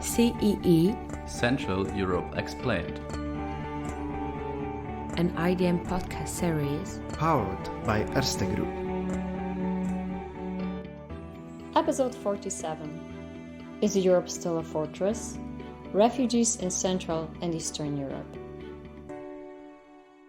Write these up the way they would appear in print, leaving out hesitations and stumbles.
CEE, Central Europe Explained, an IDM podcast series powered by Erste Group. Episode 47. Is Europe still a fortress? Refugees in Central and Eastern Europe.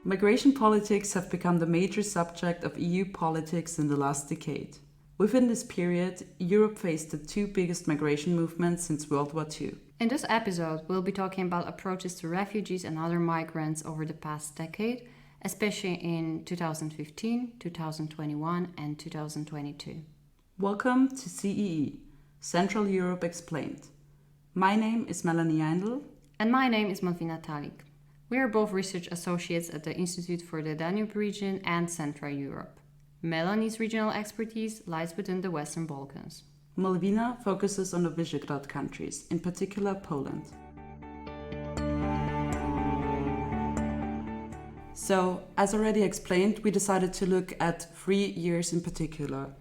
Migration politics have become the major subject of EU politics in the last decade. Within this period, Europe faced the two biggest migration movements since World War II. In this episode, we'll be talking about approaches to refugees and other migrants over the past decade, especially in 2015, 2021 and 2022. Welcome to CEE, Central Europe Explained. My name is Melanie Jaindl. And my name is Malwina Talik. We are both research associates at the Institute for the Danube region and Central Europe. Melanie's regional expertise lies within the Western Balkans. Malwina focuses on the Visegrad countries, in particular Poland. So, as already explained, we decided to look at 3 years in particular.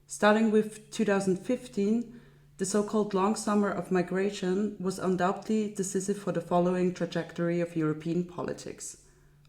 Starting with 2015, the so-called long summer of migration was undoubtedly decisive for the following trajectory of European politics.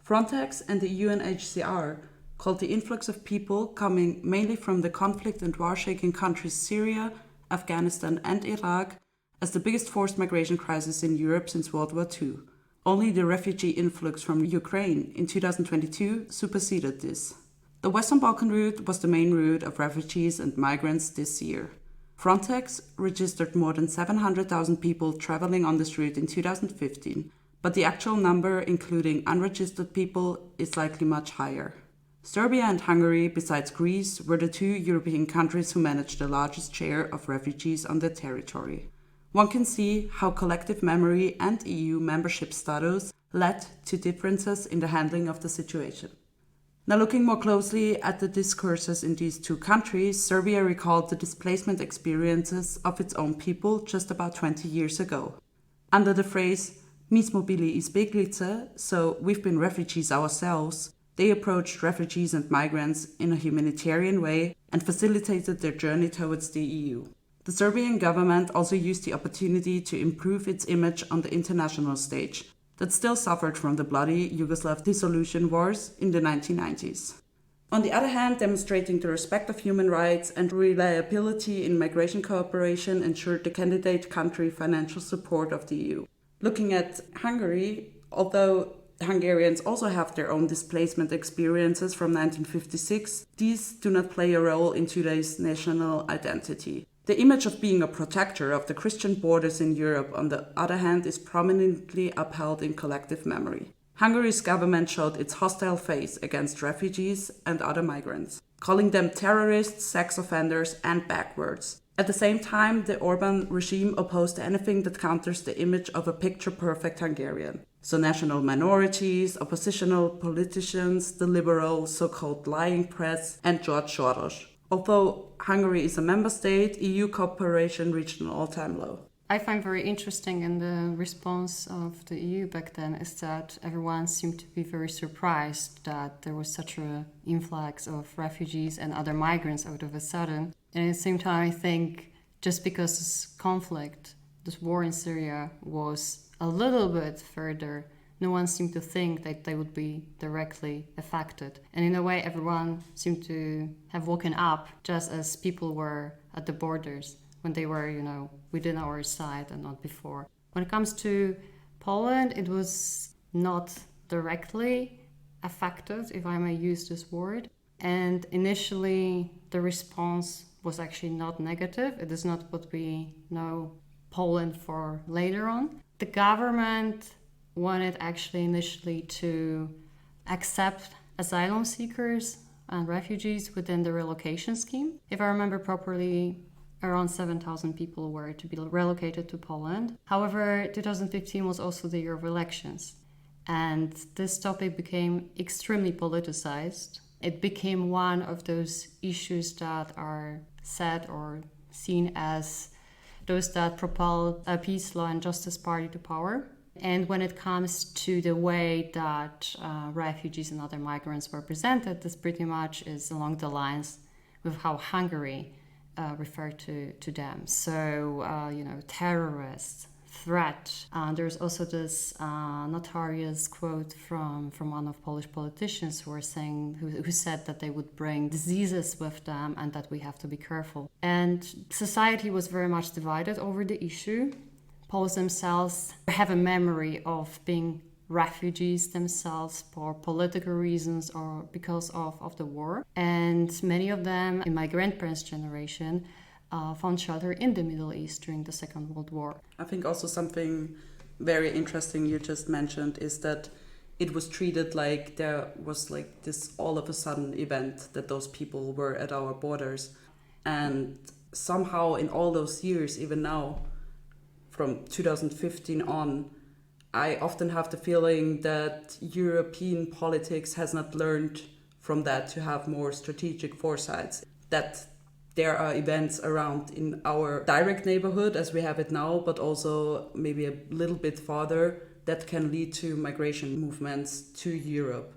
Frontex and the UNHCR called the influx of people coming mainly from the conflict and war-shaken countries Syria, Afghanistan and Iraq as the biggest forced migration crisis in Europe since World War II. Only the refugee influx from Ukraine in 2022 superseded this. The Western Balkan route was the main route of refugees and migrants this year. Frontex registered more than 700,000 people traveling on this route in 2015, but the actual number, including unregistered people, is likely much higher. Serbia and Hungary, besides Greece, were the two European countries who managed the largest share of refugees on their territory. One can see how collective memory and EU membership status led to differences in the handling of the situation. Now, looking more closely at the discourses in these two countries, Serbia recalled the displacement experiences of its own people just about 20 years ago. Under the phrase, mi smo bili izbjeglice, so we've been refugees ourselves, they approached refugees and migrants in a humanitarian way and facilitated their journey towards the EU. The Serbian government also used the opportunity to improve its image on the international stage, that still suffered from the bloody Yugoslav dissolution wars in the 1990s. On the other hand, demonstrating the respect of human rights and reliability in migration cooperation ensured the candidate country financial support of the EU. Looking at Hungary, although Hungarians also have their own displacement experiences from 1956, these do not play a role in today's national identity. The image of being a protector of the Christian borders in Europe, on the other hand, is prominently upheld in collective memory. Hungary's government showed its hostile face against refugees and other migrants, calling them terrorists, sex offenders, and backwards. At the same time, the Orban regime opposed anything that counters the image of a picture-perfect Hungarian. So national minorities, oppositional politicians, the liberal so-called lying press, and George Soros. Although Hungary is a member state, EU cooperation reached an all-time low. I find very interesting in the response of the EU back then is that everyone seemed to be very surprised that there was such an influx of refugees and other migrants out of a sudden. And at the same time, I think just because this conflict, this war in Syria was a little bit further, no one seemed to think that they would be directly affected. And in a way, everyone seemed to have woken up just as people were at the borders when they were, within our side and not before. When it comes to Poland, it was not directly affected, if I may use this word. And initially, the response was actually not negative. It is not what we know Poland for later on. The government wanted actually initially to accept asylum seekers and refugees within the relocation scheme. If I remember properly, around 7,000 people were to be relocated to Poland. However, 2015 was also the year of elections, and this topic became extremely politicized. It became one of those issues that are said or seen as those that propelled a peace, law and justice party to power. And when it comes to the way that refugees and other migrants were presented, this pretty much is along the lines with how Hungary referred to them. So, terrorists, threat. There's also this notorious quote from one of Polish politicians who said that they would bring diseases with them and that we have to be careful. And society was very much divided over the issue. Poles themselves have a memory of being refugees themselves for political reasons or because of the war. And many of them in my grandparents' generation found shelter in the Middle East during the Second World War. I think also something very interesting you just mentioned is that it was treated like there was like this all of a sudden event that those people were at our borders. And somehow in all those years, even now, from 2015 on, I often have the feeling that European politics has not learned from that to have more strategic foresights, that there are events around in our direct neighborhood as we have it now, but also maybe a little bit farther that can lead to migration movements to Europe.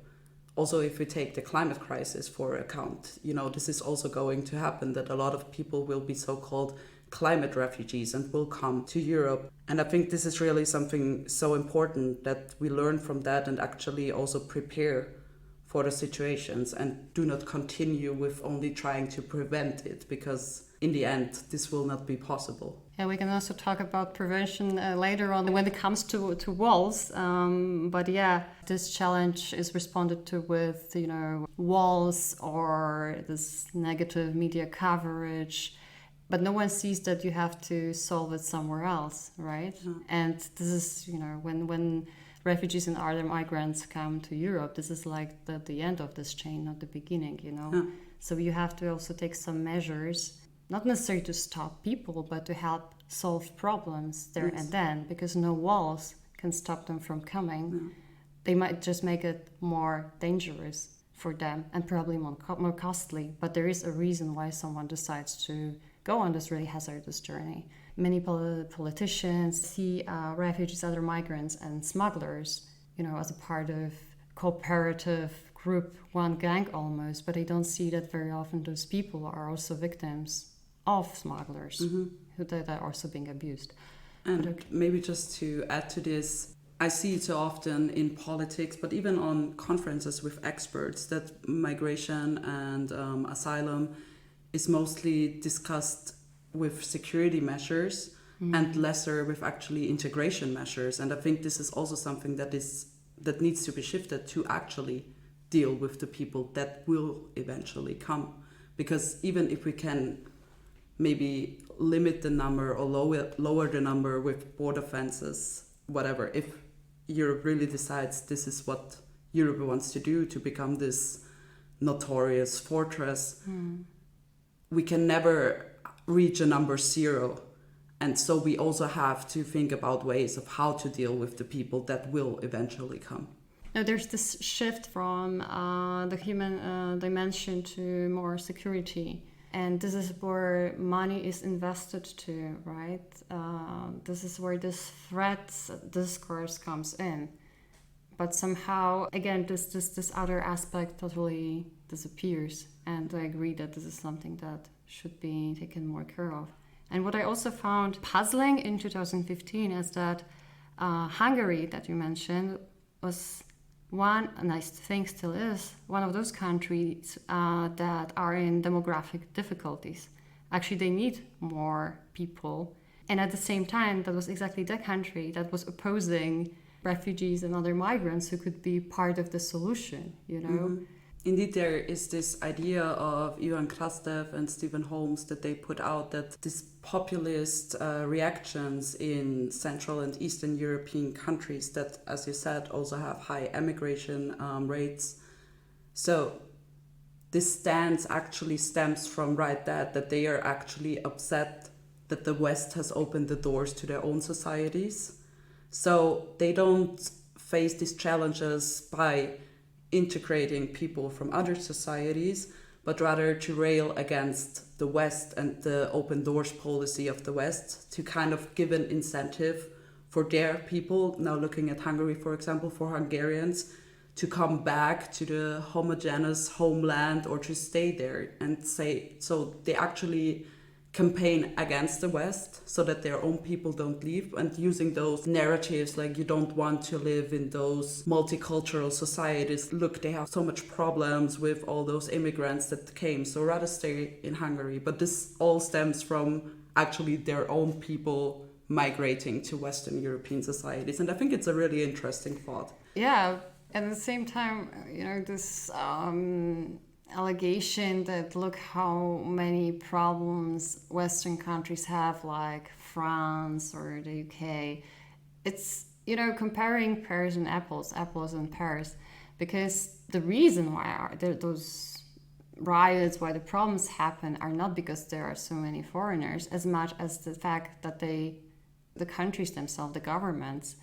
Also, if we take the climate crisis for account, this is also going to happen, that a lot of people will be so-called climate refugees and will come to Europe. And I think this is really something so important that we learn from that and actually also prepare for the situations and do not continue with only trying to prevent it, because in the end this will not be possible. Yeah, we can also talk about prevention later on when it comes to walls. But yeah, this challenge is responded to with, walls or this negative media coverage. But no one sees that you have to solve it somewhere else, right? Mm. And this is, when refugees and other migrants come to Europe, this is like the end of this chain, not the beginning, Yeah. So you have to also take some measures, not necessarily to stop people, but to help solve problems there and then, because no walls can stop them from coming. Mm. They might just make it more dangerous for them and probably more costly. But there is a reason why someone decides to go on this really hazardous journey. Many politicians see refugees, other migrants, and smugglers, as a part of cooperative group, one gang almost, but they don't see that very often those people are also victims of smugglers who are also being abused. And maybe just to add to this, I see it so often in politics, but even on conferences with experts, that migration and asylum is mostly discussed with security measures and lesser with actually integration measures. And I think this is also something that needs to be shifted to actually deal with the people that will eventually come. Because even if we can maybe limit the number or lower the number with border fences, whatever, if Europe really decides this is what Europe wants to do, to become this notorious fortress, we can never reach a number 0. And so we also have to think about ways of how to deal with the people that will eventually come. Now, there's this shift from the human dimension to more security. And this is where money is invested to, right? This is where this threat discourse comes in. But somehow, again, this other aspect totally disappears. And I agree that this is something that should be taken more care of. And what I also found puzzling in 2015 is that Hungary, that you mentioned, was one, and I think still is, one of those countries that are in demographic difficulties. Actually, they need more people. And at the same time, that was exactly the country that was opposing refugees and other migrants who could be part of the solution, Indeed, there is this idea of Ivan Krastev and Stephen Holmes that they put out, that these populist reactions in Central and Eastern European countries that, as you said, also have high emigration rates. So this stance actually stems from that they are actually upset that the West has opened the doors to their own societies. So they don't face these challenges by integrating people from other societies, but rather to rail against the West and the open doors policy of the West to kind of give an incentive for their people, now looking at Hungary, for example, for Hungarians, to come back to the homogeneous homeland or to stay there and say, so they actually campaign against the West so that their own people don't leave, and using those narratives like you don't want to live in those multicultural societies. Look, they have so much problems with all those immigrants that came, so rather stay in Hungary. But this all stems from actually their own people migrating to Western European societies. And I think it's a really interesting thought. Yeah, at the same time, this allegation that look how many problems Western countries have, like France or the UK. It's, comparing pears and apples and pears, because the reason why those riots, why the problems happen, are not because there are so many foreigners, as much as the fact that the countries themselves, the governments,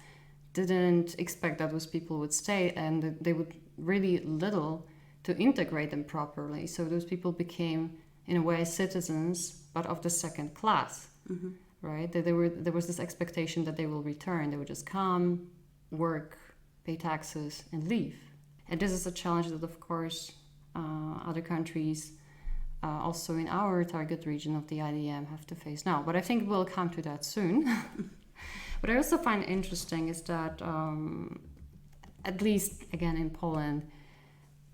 didn't expect that those people would stay, and they would really little to integrate them properly. So those people became, in a way, citizens, but of the second class, right? There was this expectation that they will return. They would just come, work, pay taxes, and leave. And this is a challenge that, of course, other countries, also in our target region of the IDM, have to face now. But I think we'll come to that soon. What I also find interesting is that, at least, again, in Poland,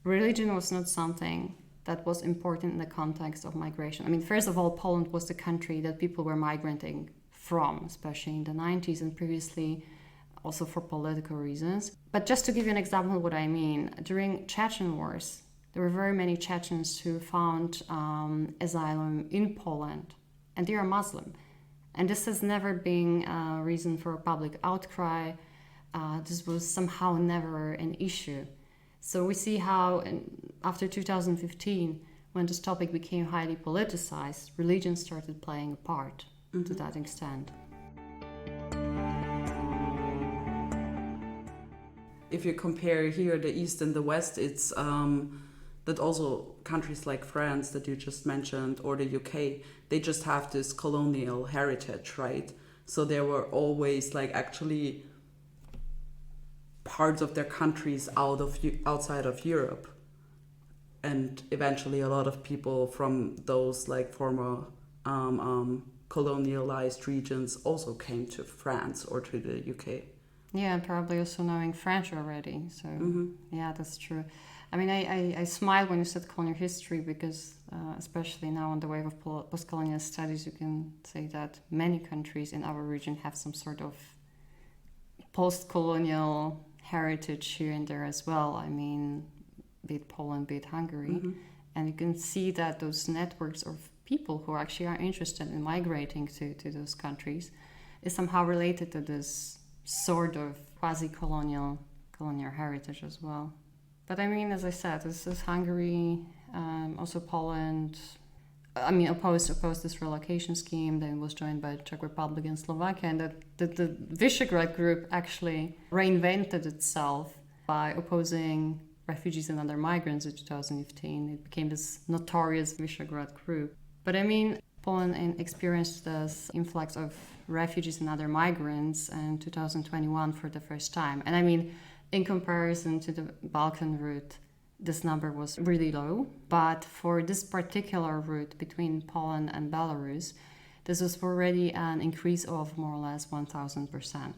religion was not something that was important in the context of migration. I mean, first of all, Poland was the country that people were migrating from, especially in the 90s and previously also for political reasons. But just to give you an example of what I mean, during Chechen wars, there were very many Chechens who found asylum in Poland, and they are Muslim. And this has never been a reason for a public outcry. This was somehow never an issue. So we see how after 2015, when this topic became highly politicized, religion started playing a part to that extent. If you compare here the East and the West, it's that also countries like France that you just mentioned or the UK, they just have this colonial heritage, right? So there were always actually parts of their countries outside of Europe, and eventually a lot of people from those former colonialized regions also came to France or to the UK. Yeah, and probably also knowing French already. So yeah, that's true. I mean, I smiled when you said colonial history because especially now on the wave of post-colonial studies, you can say that many countries in our region have some sort of post-colonial heritage here and there as well. I mean, be it Poland, be it Hungary. And you can see that those networks of people who actually are interested in migrating to those countries is somehow related to this sort of quasi-colonial heritage as well. But I mean, as I said, this is Hungary, also Poland. I mean, opposed this relocation scheme, then was joined by Czech Republic and Slovakia, and the Visegrad group actually reinvented itself by opposing refugees and other migrants in 2015. It became this notorious Visegrad group. But I mean, Poland experienced this influx of refugees and other migrants in 2021 for the first time. And I mean, in comparison to the Balkan route, this number was really low. But for this particular route between Poland and Belarus, this was already an increase of more or less 1,000%.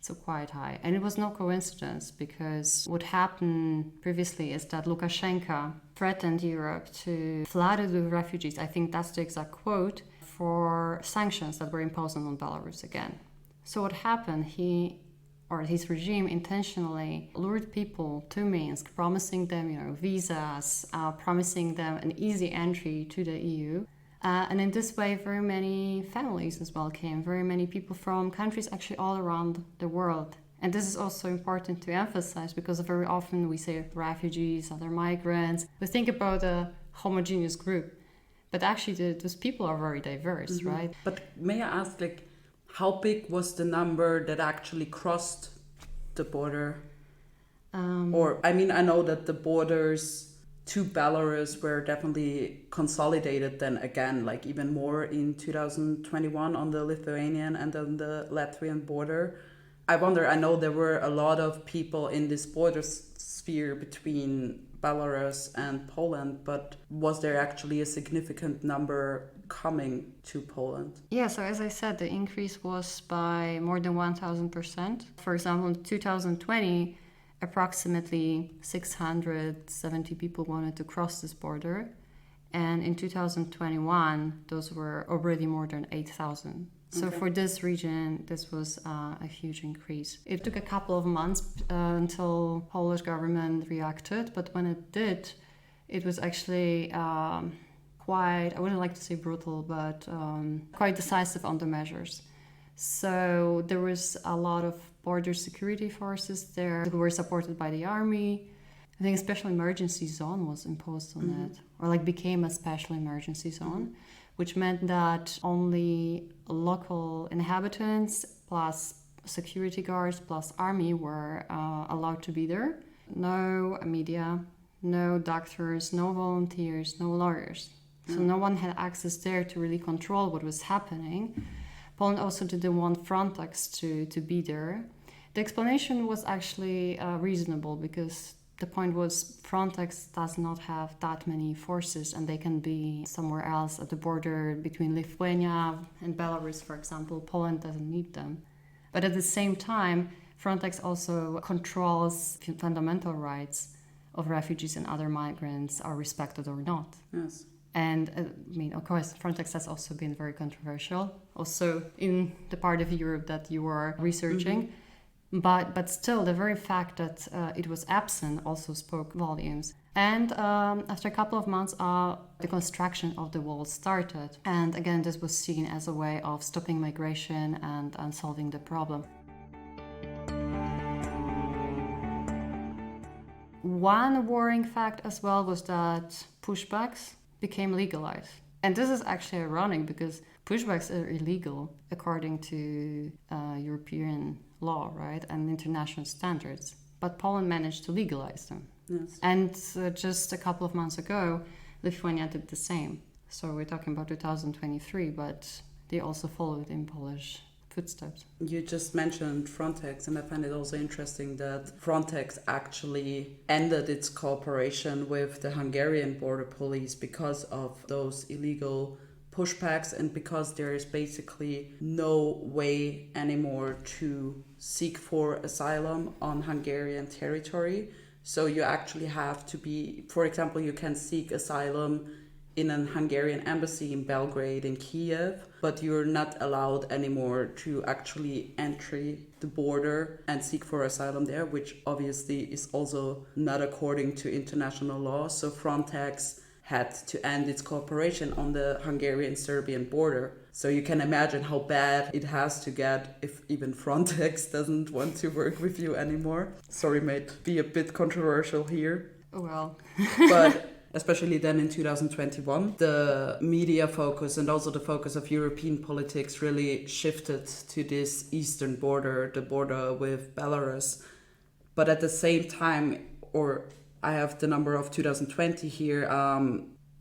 So quite high. And it was no coincidence, because what happened previously is that Lukashenko threatened Europe to flood it with refugees. I think that's the exact quote, for sanctions that were imposed on Belarus again. So what happened, his regime intentionally lured people to Minsk, promising them, visas, promising them an easy entry to the EU. And in this way, very many families as well came, very many people from countries actually all around the world. And this is also important to emphasize, because very often we say refugees, other migrants. We think about a homogeneous group, but actually those people are very diverse, right? But may I ask, how big was the number that actually crossed the border? I know that the borders to Belarus were definitely consolidated then again, even more in 2021 on the Lithuanian and on the Latvian border. I wonder, I know there were a lot of people in this border sphere between Belarus and Poland, but was there actually a significant number coming to Poland? Yeah, so as I said, the increase was by more than 1,000%. For example, in 2020, approximately 670 people wanted to cross this border. And in 2021, those were already more than 8,000. So for this region, this was a huge increase. It took a couple of months until Polish government reacted, but when it did, it was actually quite, I wouldn't like to say brutal, but quite decisive on the measures. So there was a lot of border security forces there who were supported by the army. I think a special emergency zone was imposed on it, or like became a special emergency zone, which meant that only local inhabitants plus security guards plus army were allowed to be there. No media, no doctors, no volunteers, no lawyers. So no one had access there to really control what was happening. Poland also didn't want Frontex to be there. The explanation was actually reasonable because the point was Frontex does not have that many forces and they can be somewhere else at the border between Lithuania and Belarus, for example. Poland doesn't need them. But at the same time, Frontex also controls fundamental rights of refugees and other migrants are respected or not. Yes. And I mean, of course, Frontex has also been very controversial, also in the part of Europe that you were researching. But still, the very fact that it was absent also spoke volumes. And after a couple of months, the construction of the wall started. And again, this was seen as a way of stopping migration and solving the problem. One worrying fact as well was that pushbacks became legalized. And this is actually ironic because pushbacks are illegal according to European law, right, and international standards. But Poland managed to legalize them. Yes. And just a couple of months ago, Lithuania did the same. So we're talking about 2023, but they also followed in Polish footsteps. You just mentioned Frontex, and I find it also interesting that Frontex actually ended its cooperation with the Hungarian border police because of those illegal pushbacks and because there is basically no way anymore to seek for asylum on Hungarian territory. So you actually have to be, for example, you can seek asylum in an Hungarian embassy in Belgrade, in Kiev, but you're not allowed anymore to actually enter the border and seek for asylum there, which obviously is also not according to international law. So Frontex had to end its cooperation on the Hungarian-Serbian border. So you can imagine how bad it has to get if even Frontex doesn't want to work with you anymore. Sorry, mate, be a bit controversial here. Well. But especially then in 2021, the media focus and also the focus of European politics really shifted to this eastern border, the border with Belarus. But at the same time, or I have the number of 2020 here,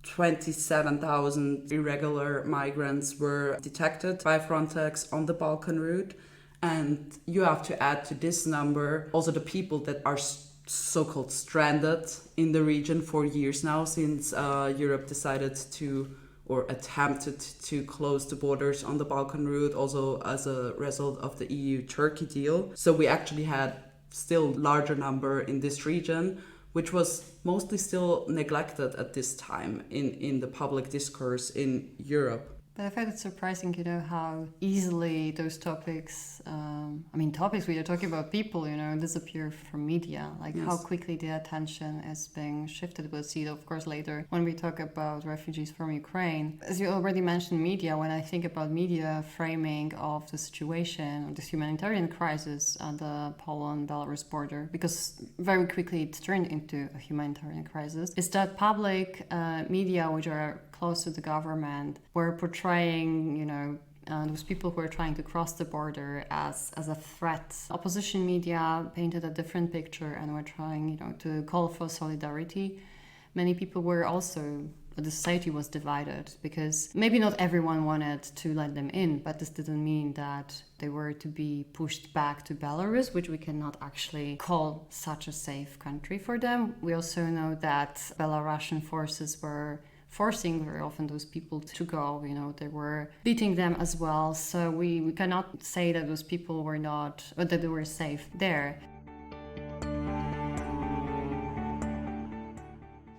27,000 irregular migrants were detected by Frontex on the Balkan route. And you have to add to this number also the people that are so-called stranded in the region for years now, since Europe decided to or attempted to close the borders on the Balkan route, also as a result of the EU-Turkey deal. So we actually had still larger number in this region, which was mostly still neglected at this time in the public discourse in Europe. But I find it surprising, how easily those topics, topics we are talking about people, disappear from media. Like Yes. how quickly the attention is being shifted. We'll see, of course, later when we talk about refugees from Ukraine. As you already mentioned, media, when I think about media framing of the situation, of this humanitarian crisis at the Poland-Belarus border, because very quickly it turned into a humanitarian crisis, is that public media, which are close to the government, were portraying, those people who are trying to cross the border as a threat. Opposition media painted a different picture and were trying, to call for solidarity. Many people were also, the society was divided because maybe not everyone wanted to let them in, but this didn't mean that they were to be pushed back to Belarus, which we cannot actually call such a safe country for them. We also know that Belarusian forces were forcing very often those people to go. They were beating them as well. So we cannot say that those people were not, or that they were safe there.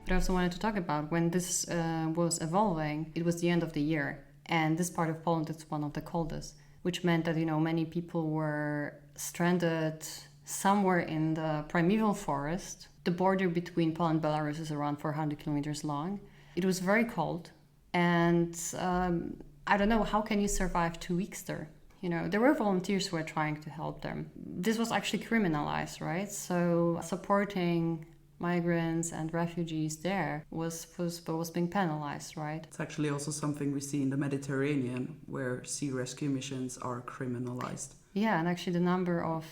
But I also wanted to talk about when this was evolving, it was the end of the year. And this part of Poland is one of the coldest, which meant that, many people were stranded somewhere in the primeval forest. The border between Poland and Belarus is around 400 kilometers long. It was very cold. And I don't know, how can you survive 2 weeks there? There were volunteers who were trying to help them. This was actually criminalized, right? So supporting migrants and refugees there was being penalized, right? It's actually also something we see in the Mediterranean, where sea rescue missions are criminalized. Yeah, and actually the number of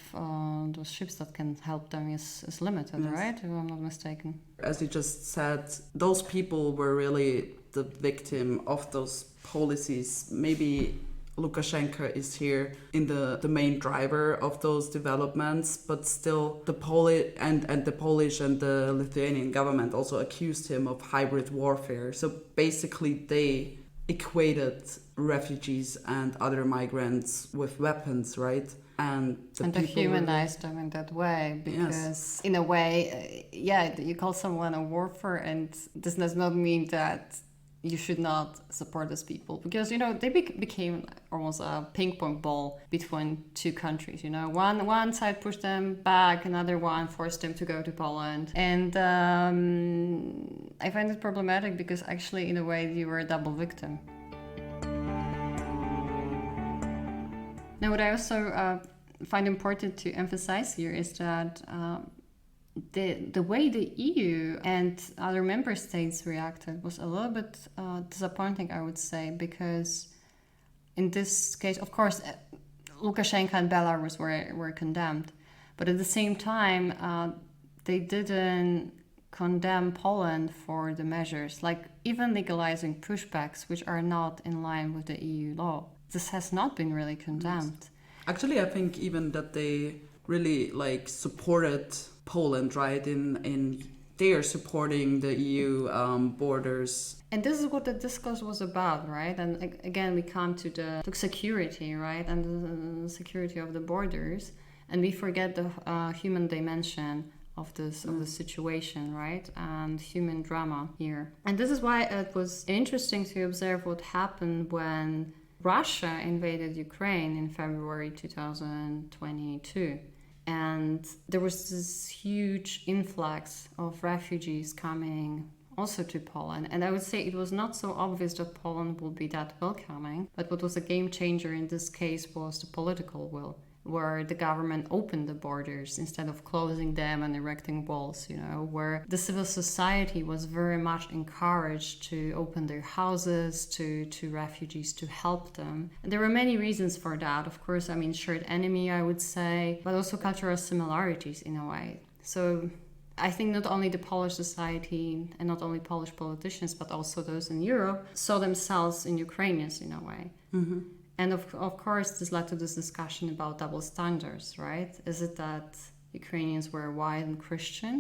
those ships that can help them is limited, yes. Right? If I'm not mistaken. As you just said, those people were really the victim of those policies. Maybe Lukashenko is here in the main driver of those developments, but still the Polish and the Lithuanian government also accused him of hybrid warfare. So basically they equated refugees and other migrants with weapons, right? And they humanized them in that way, because yes. In a way, you call someone a warfare, and this does not mean that you should not support those people, because they became almost a ping pong ball between two countries. One side pushed them back, another one forced them to go to Poland, and I find it problematic because actually in a way you were a double victim. Now, what I also find important to emphasize here is that the way the EU and other member states reacted was a little bit disappointing, I would say, because in this case, of course, Lukashenko and Belarus were condemned, but at the same time, they didn't condemn Poland for the measures, like even legalizing pushbacks, which are not in line with the EU law. This has not been really condemned. Actually, I think even that they really supported Poland, right? In they are supporting the EU borders. And this is what the discourse was about, right? And again, we come to the security, right? And the security of the borders. And we forget the human dimension of this of the situation, right? And human drama here. And this is why it was interesting to observe what happened when Russia invaded Ukraine in February 2022. And there was this huge influx of refugees coming also to Poland. And I would say it was not so obvious that Poland would be that welcoming. But what was a game changer in this case was the political will, where the government opened the borders instead of closing them and erecting walls, where the civil society was very much encouraged to open their houses to refugees, to help them. And there were many reasons for that. Of course, shared enemy, I would say, but also cultural similarities in a way. So I think not only the Polish society and not only Polish politicians, but also those in Europe saw themselves in Ukrainians in a way. Mm-hmm. And of course, this led to this discussion about double standards, right? Is it that Ukrainians were white and Christian,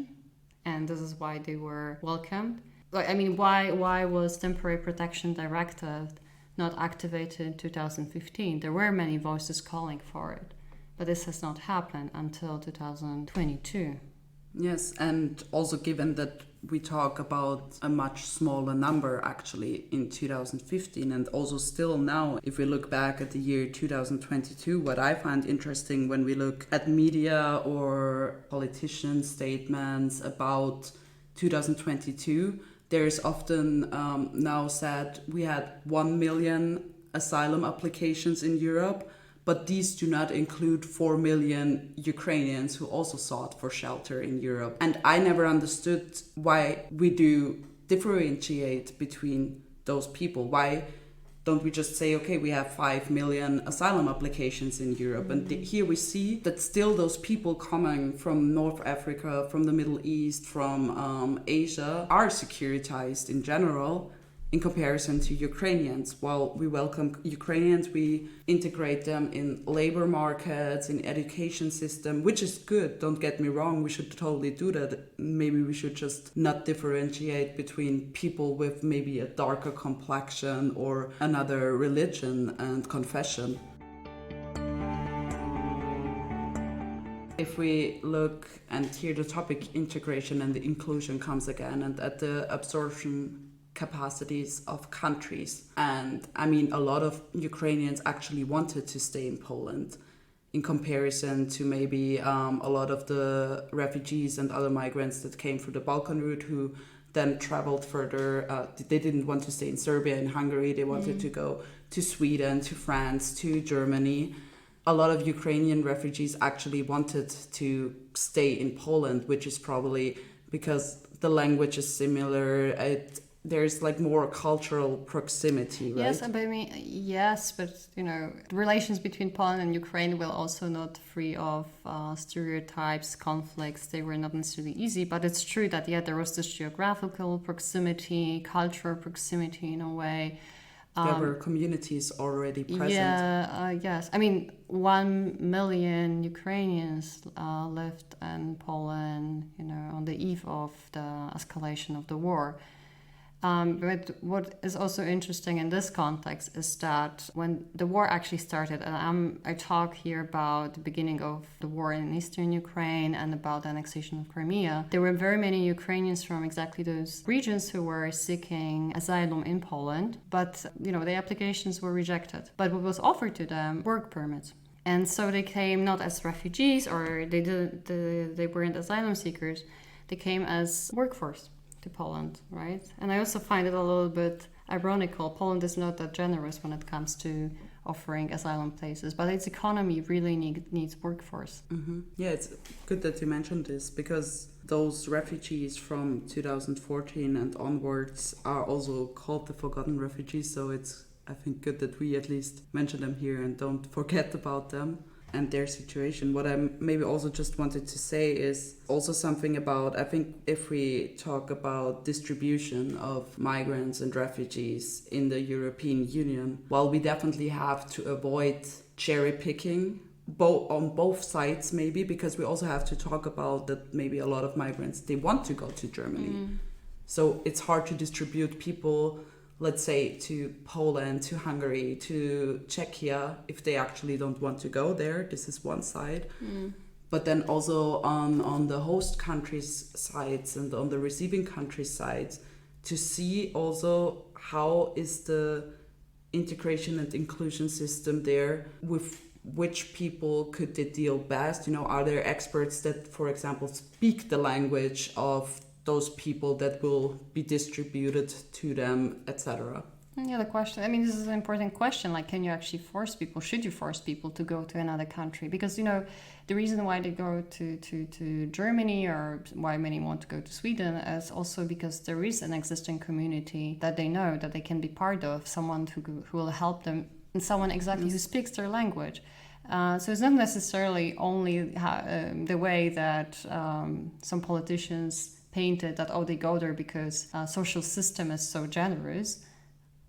and this is why they were welcomed? Why was temporary protection directive not activated in 2015? There were many voices calling for it, but this has not happened until 2022. Yes, and also given that we talk about a much smaller number actually in 2015, and also still now, if we look back at the year 2022, what I find interesting when we look at media or politician statements about 2022, there's often now said we had 1 million asylum applications in Europe, but these do not include 4 million Ukrainians who also sought for shelter in Europe. And I never understood why we do differentiate between those people. Why don't we just say, okay, we have 5 million asylum applications in Europe? And here we see that still those people coming from North Africa, from the Middle East, from Asia are securitized in general. in comparison to Ukrainians. While we welcome Ukrainians, we integrate them in labor markets, in education system, which is good, don't get me wrong, we should totally do that. Maybe we should just not differentiate between people with maybe a darker complexion or another religion and confession. If we look, and here the topic integration and the inclusion comes again, and at the absorption capacities of countries. And I mean, a lot of Ukrainians actually wanted to stay in Poland in comparison to maybe a lot of the refugees and other migrants that came through the Balkan route who then traveled further. They didn't want to stay in Serbia and Hungary. They wanted to go to Sweden, to France, to Germany. A lot of Ukrainian refugees actually wanted to stay in Poland, which is probably because the language is similar. There's like more cultural proximity, right? Yes, but I mean, yes, but you know, the relations between Poland and Ukraine were also not free of stereotypes, conflicts. They were not necessarily easy, but it's true that there was this geographical proximity, cultural proximity in a way. There were communities already present. Yes. I mean, 1 million Ukrainians lived in Poland, you know, on the eve of the escalation of the war. But what is also interesting in this context is that when the war actually started, and I talk here about the beginning of the war in eastern Ukraine and about the annexation of Crimea, there were very many Ukrainians from exactly those regions who were seeking asylum in Poland, but you know, the applications were rejected. But what was offered to them, work permits. And so they came not as refugees, or they weren't asylum seekers, they came as workforce to Poland, right? And I also find it a little bit ironical. Poland is not that generous when it comes to offering asylum places, but its economy really needs workforce. Mm-hmm. Yeah, it's good that you mentioned this, because those refugees from 2014 and onwards are also called the forgotten refugees, so it's, I think, good that we at least mention them here and don't forget about them and their situation. What I maybe also just wanted to say is also something about, I think if we talk about distribution of migrants and refugees in the European Union, while we definitely have to avoid cherry picking on both sides maybe, because we also have to talk about that maybe a lot of migrants, they want to go to Germany. So it's hard to distribute people, let's say, to Poland, to Hungary, to Czechia, if they actually don't want to go there. This is one side. But then also on the host countries' sides and on the receiving countries' sides, to see also how is the integration and inclusion system there, with which people could they deal best. You know, are there experts that, for example, speak the language of those people that will be distributed to them, etc. Yeah, the question, I mean, this is an important question. Like, can you actually force people? Should you force people to go to another country? Because, you know, the reason why they go to Germany, or why many want to go to Sweden, is also because there is an existing community that they know that they can be part of, someone who will help them, and someone exactly who speaks their language. So it's not necessarily only the way that some politicians painted that, oh, they go there because social system is so generous.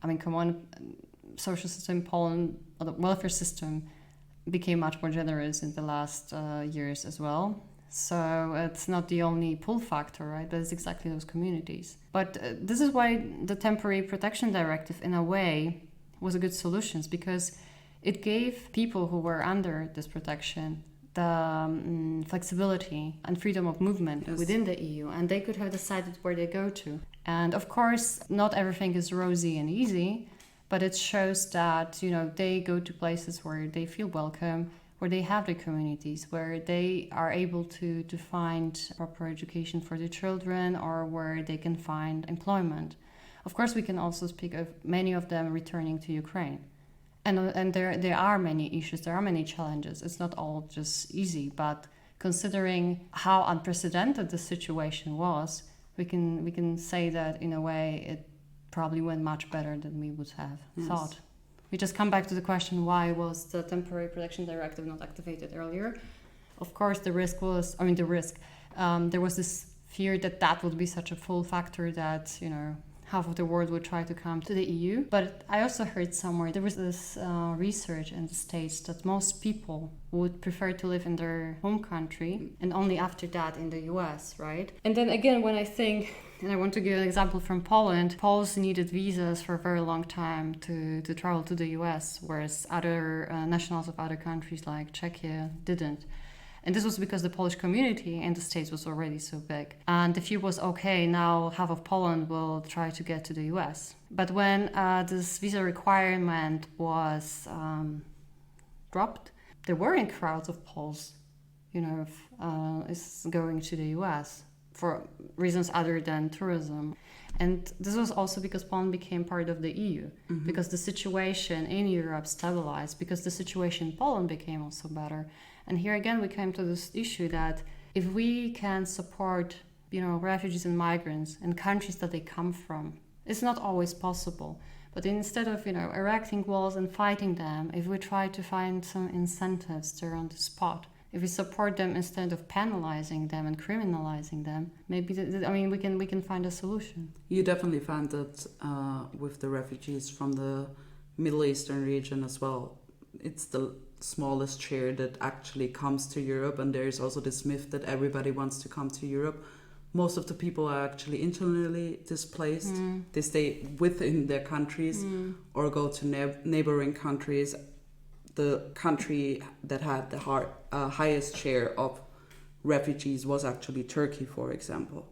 I mean, come on, social system in Poland, or the welfare system became much more generous in the last years as well. So it's not the only pull factor, right? But it's exactly those communities. But this is why the Temporary Protection Directive, in a way, was a good solution, because it gave people who were under this protection the flexibility and freedom of movement within the EU, and they could have decided where they go to. And of course, not everything is rosy and easy, but it shows that, you know, they go to places where they feel welcome, where they have their communities, where they are able to find proper education for their children, or where they can find employment. Of course, we can also speak of many of them returning to Ukraine. And there are many issues, there are many challenges. It's not all just easy, but considering how unprecedented the situation was, we can say that in a way it probably went much better than we would have thought. We just come back to the question, why was the Temporary Protection Directive not activated earlier? Of course, there was this fear that would be such a full factor that, you know, half of the world would try to come to the EU. But I also heard somewhere there was this research in the States that most people would prefer to live in their home country and only after that in the US, right? And then again, when I think, and I want to give an example from Poland, Poles needed visas for a very long time to travel to the US, whereas other nationals of other countries like Czechia didn't. And this was because the Polish community in the States was already so big. And the view was, okay, now half of Poland will try to get to the US. But when this visa requirement was dropped, there weren't crowds of Poles, is going to the US for reasons other than tourism. And this was also because Poland became part of the EU, because the situation in Europe stabilized, because the situation in Poland became also better. And here again, we came to this issue that if we can support, refugees and migrants in countries that they come from, it's not always possible. But instead of, erecting walls and fighting them, if we try to find some incentives there on the spot, if we support them instead of penalizing them and criminalizing them, maybe we can find a solution. You definitely find that with the refugees from the Middle Eastern region as well. It's the smallest share that actually comes to Europe, and there is also this myth that everybody wants to come to Europe. Most of the people are actually internally displaced. They stay within their countries or go to neighboring countries. The country that had the highest share of refugees was actually Turkey, for example.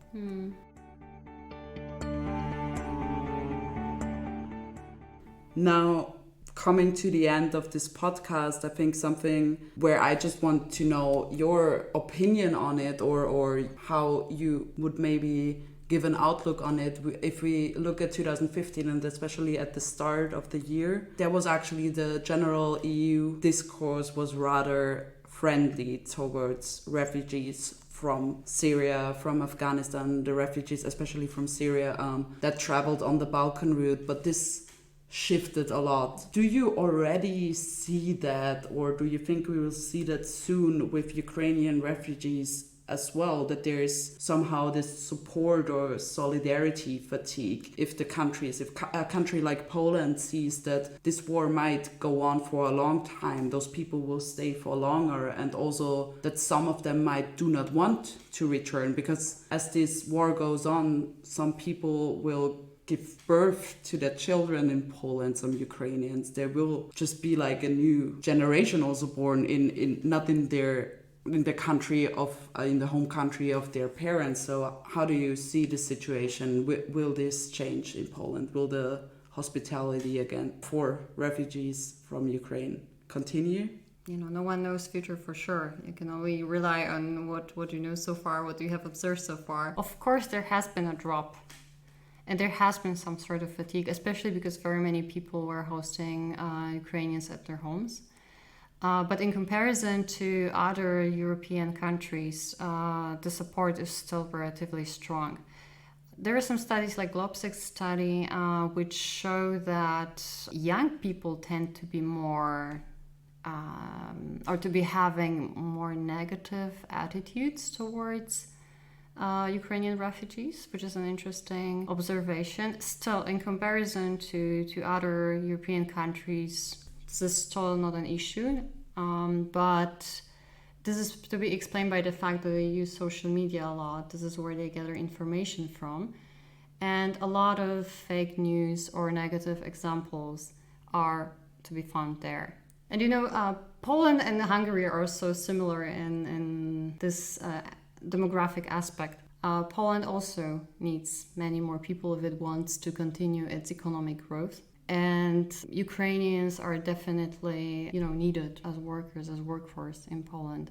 Now, coming to the end of this podcast, I think something where I just want to know your opinion on it, or how you would maybe give an outlook on it. If we look at 2015 and especially at the start of the year, there was actually the general EU discourse was rather friendly towards refugees from Syria, from Afghanistan, the refugees especially from Syria that traveled on the Balkan route, but this shifted a lot. Do you already see that, or do you think we will see that soon with Ukrainian refugees as well, that there is somehow this support or solidarity fatigue if a country like Poland sees that this war might go on for a long time, those people will stay for longer, and also that some of them might do not want to return, because as this war goes on, some people will give birth to their children in Poland, some Ukrainians. There will just be like a new generation also born in not in the country of in the home country of their parents. So how do you see the situation? Will this change in Poland? Will the hospitality again for refugees from Ukraine continue? No one knows future for sure. You can only rely on what you know so far, what you have observed so far. Of course, there has been a drop. And there has been some sort of fatigue, especially because very many people were hosting Ukrainians at their homes. But in comparison to other European countries, the support is still relatively strong. There are some studies like Globsec study which show that young people tend to be more or to be having more negative attitudes towards Ukrainian refugees, which is an interesting observation. Still, in comparison to other European countries, this is still not an issue, but this is to be explained by the fact that they use social media a lot. This is where they gather information from, and a lot of fake news or negative examples are to be found there. And Poland and Hungary are also similar in this demographic aspect. Poland also needs many more people if it wants to continue its economic growth. And Ukrainians are definitely, needed as workers, as workforce in Poland.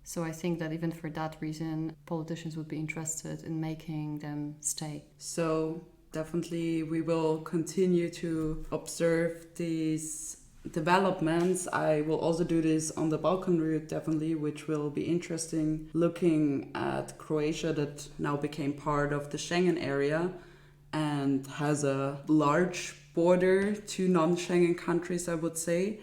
So I think that even for that reason, politicians would be interested in making them stay. So definitely we will continue to observe these developments. I will also do this on the Balkan route, definitely, which will be interesting, looking at Croatia that now became part of the Schengen area and has a large border to non-Schengen countries, I would say.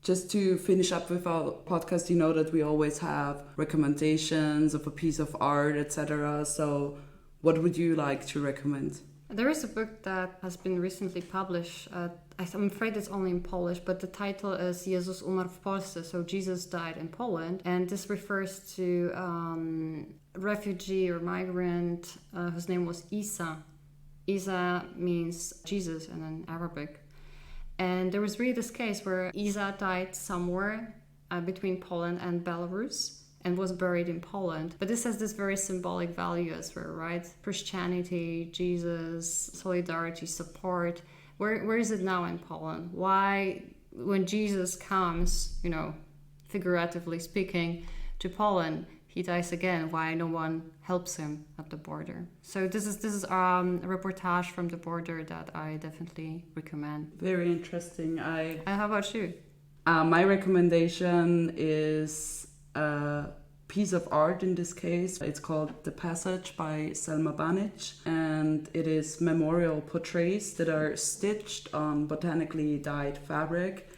Just to finish up with our podcast, that we always have recommendations of a piece of art, etc. So what would you like to recommend? There is a book that has been recently published. I'm afraid it's only in Polish, but the title is Jezus umarł w Polsce, so Jesus died in Poland. And this refers to refugee or migrant whose name was Isa. Isa means Jesus in Arabic. And there was really this case where Isa died somewhere between Poland and Belarus and was buried in Poland. But this has this very symbolic value as well, right? Christianity, Jesus, solidarity, support. Where is it now in Poland? Why, when Jesus comes, figuratively speaking, to Poland, he dies again? Why no one helps him at the border? So this is a reportage from the border that I definitely recommend. Very interesting. How about you? My recommendation is a piece of art in this case. It's called The Passage by Selma Banich, and it is memorial portraits that are stitched on botanically dyed fabric.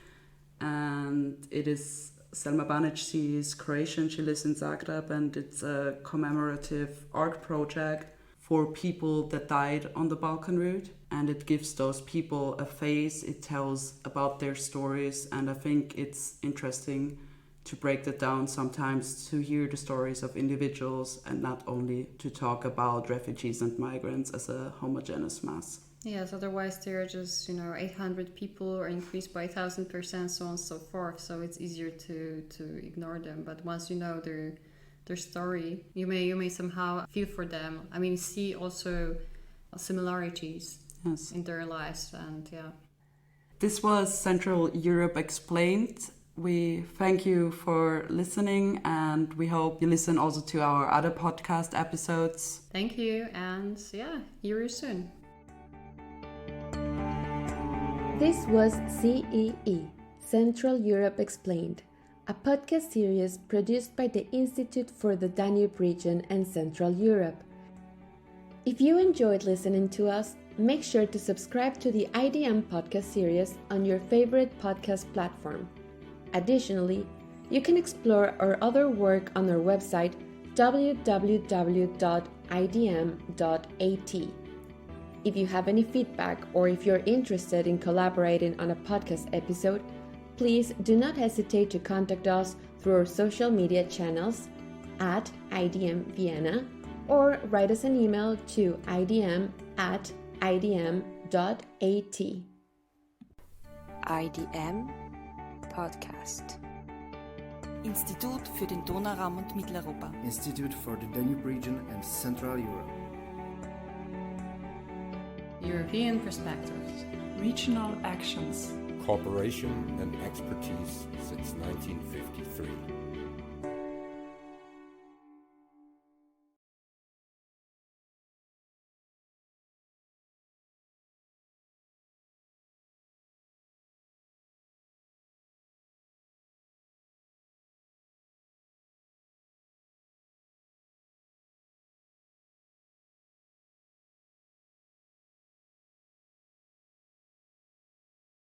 And it is Selma Banich, she is Croatian, she lives in Zagreb, and it's a commemorative art project for people that died on the Balkan route. And it gives those people a face, it tells about their stories, and I think it's interesting to break that down sometimes, to hear the stories of individuals and not only to talk about refugees and migrants as a homogeneous mass. Yes, otherwise they're just, 800 people or increased by 1,000%, so on and so forth. So it's easier to ignore them. But once you know their story, you may somehow feel for them. I mean, see also similarities in their lives, and yeah. This was Central Europe Explained. We thank you for listening, and we hope you listen also to our other podcast episodes. Thank you, and hear you soon. This was CEE, Central Europe Explained, a podcast series produced by the Institute for the Danube Region and Central Europe. If you enjoyed listening to us, make sure to subscribe to the IDM podcast series on your favorite podcast platform. Additionally, you can explore our other work on our website www.idm.at. If you have any feedback or if you're interested in collaborating on a podcast episode, please do not hesitate to contact us through our social media channels at IDM Vienna, or write us an email to idm@idm.at. IDM Podcast. Institut für den Donauraum und Mitteleuropa. Institute for the Danube Region and Central Europe. European perspectives. Regional actions. Cooperation and expertise since 1953.